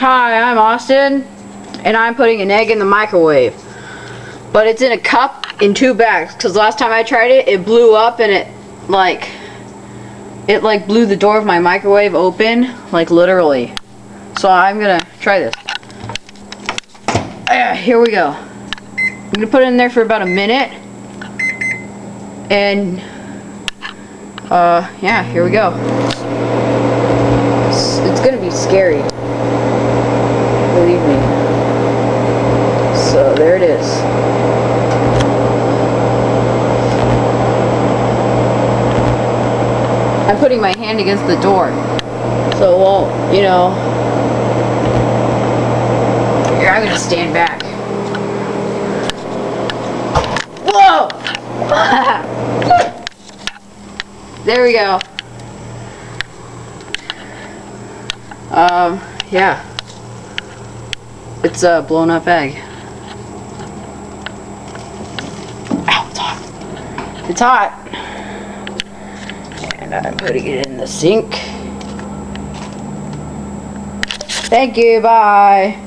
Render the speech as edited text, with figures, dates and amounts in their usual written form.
Hi, I'm Austin, and I'm putting an egg in the microwave. But it's in a cup in 2 bags, because last time I tried it, it blew up and it blew the door of my microwave open, like literally. So I'm gonna try this. Here we go. I'm gonna put it in there for about a minute. And yeah, here we go. It's gonna be scary, believe me. So there it is. I'm putting my hand against the door, so it won't, you know. Here, I'm gonna stand back. Whoa! There we go. Yeah. It's a blown up egg. Ow, it's hot. It's hot. And I'm putting it in the sink. Thank you, bye.